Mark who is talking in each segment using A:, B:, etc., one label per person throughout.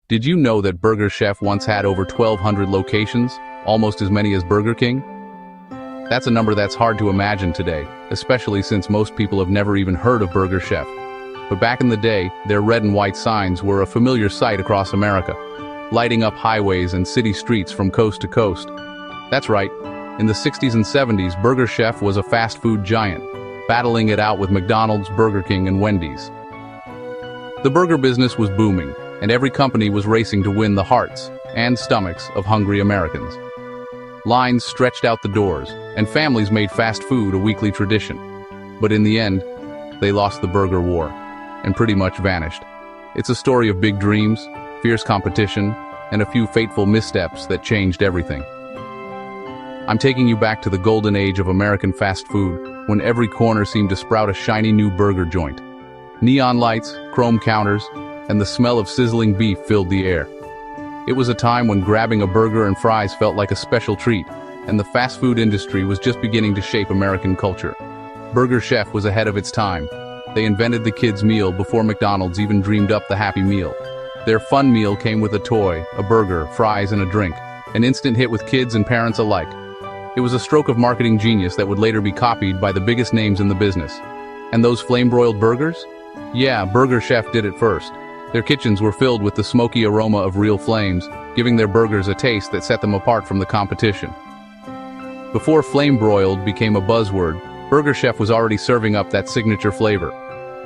A: Did you know that Burger Chef once had over 1,200 locations, almost as many as Burger King? That's a number that's hard to imagine today, especially since most people have never even heard of Burger Chef. But back in the day, their red and white signs were a familiar sight across America, lighting up highways and city streets from coast to coast. That's right, in the 60s and 70s, Burger Chef was a fast food giant, battling it out with McDonald's, Burger King, and Wendy's. The burger business was booming, and every company was racing to win the hearts and stomachs of hungry Americans. Lines stretched out the doors, and families made fast food a weekly tradition. But in the end, they lost the burger war, and pretty much vanished. It's a story of big dreams, fierce competition, and a few fateful missteps that changed everything. I'm taking you back to the golden age of American fast food, when every corner seemed to sprout a shiny new burger joint. Neon lights, chrome counters, and the smell of sizzling beef filled the air. It was a time when grabbing a burger and fries felt like a special treat, and the fast food industry was just beginning to shape American culture. Burger Chef was ahead of its time. They invented the kids' meal before McDonald's even dreamed up the Happy Meal. Their fun meal came with a toy, a burger, fries, and a drink, an instant hit with kids and parents alike. It was a stroke of marketing genius that would later be copied by the biggest names in the business. And those flame-broiled burgers? Yeah, Burger Chef did it first. Their kitchens were filled with the smoky aroma of real flames, giving their burgers a taste that set them apart from the competition. Before flame-broiled became a buzzword, Burger Chef was already serving up that signature flavor.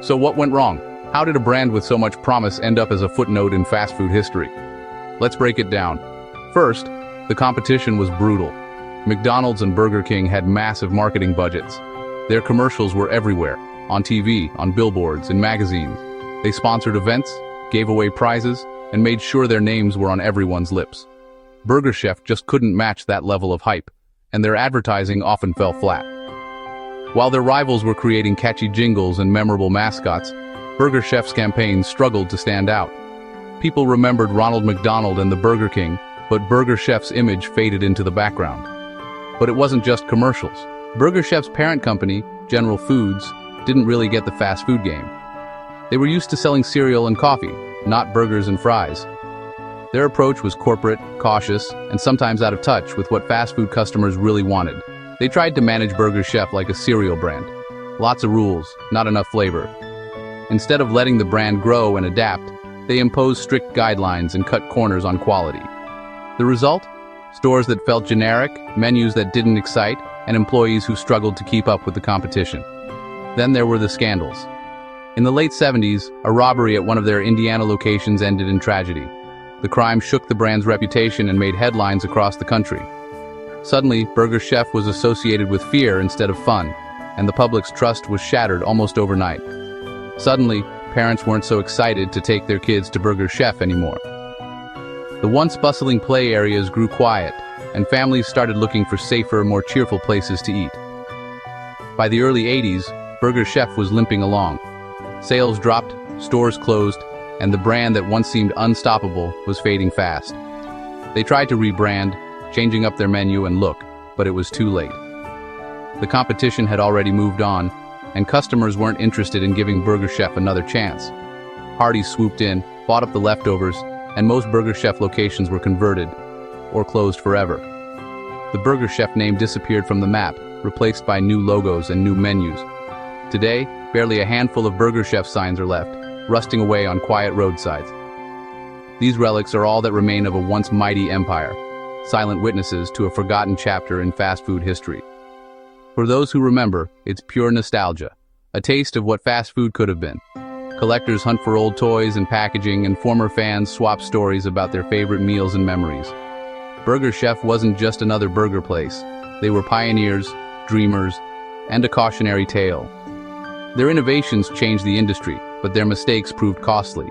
A: So what went wrong? How did a brand with so much promise end up as a footnote in fast food history? Let's break it down. First, the competition was brutal. McDonald's and Burger King had massive marketing budgets. Their commercials were everywhere, on TV, on billboards, in magazines. They sponsored events, gave away prizes, and made sure their names were on everyone's lips. Burger Chef just couldn't match that level of hype, and their advertising often fell flat. While their rivals were creating catchy jingles and memorable mascots, Burger Chef's campaigns struggled to stand out. People remembered Ronald McDonald and the Burger King, but Burger Chef's image faded into the background. But it wasn't just commercials. Burger Chef's parent company, General Foods, didn't really get the fast food game. They were used to selling cereal and coffee, not burgers and fries. Their approach was corporate, cautious, and sometimes out of touch with what fast food customers really wanted. They tried to manage Burger Chef like a cereal brand. Lots of rules, not enough flavor. Instead of letting the brand grow and adapt, they imposed strict guidelines and cut corners on quality. The result? Stores that felt generic, menus that didn't excite, and employees who struggled to keep up with the competition. Then there were the scandals. In the late 70s, a robbery at one of their Indiana locations ended in tragedy. The crime shook the brand's reputation and made headlines across the country. Suddenly, Burger Chef was associated with fear instead of fun, and the public's trust was shattered almost overnight. Suddenly, parents weren't so excited to take their kids to Burger Chef anymore. The once bustling play areas grew quiet, and families started looking for safer, more cheerful places to eat. By the early 80s, Burger Chef was limping along. Sales dropped, stores closed, and the brand that once seemed unstoppable was fading fast. They tried to rebrand, changing up their menu and look, but it was too late. The competition had already moved on, and customers weren't interested in giving Burger Chef another chance. Hardee's swooped in, bought up the leftovers, and most Burger Chef locations were converted, or closed forever. The Burger Chef name disappeared from the map, replaced by new logos and new menus. Today, barely a handful of Burger Chef signs are left, rusting away on quiet roadsides. These relics are all that remain of a once mighty empire, silent witnesses to a forgotten chapter in fast food history. For those who remember, it's pure nostalgia, a taste of what fast food could have been. Collectors hunt for old toys and packaging, and former fans swap stories about their favorite meals and memories. Burger Chef wasn't just another burger place. They were pioneers, dreamers, and a cautionary tale. Their innovations changed the industry, but their mistakes proved costly.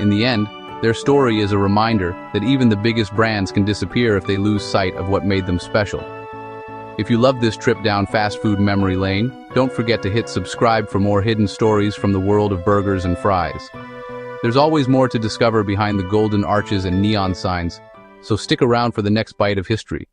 A: In the end, their story is a reminder that even the biggest brands can disappear if they lose sight of what made them special. If you love this trip down fast food memory lane, don't forget to hit subscribe for more hidden stories from the world of burgers and fries. There's always more to discover behind the golden arches and neon signs, so stick around for the next bite of history.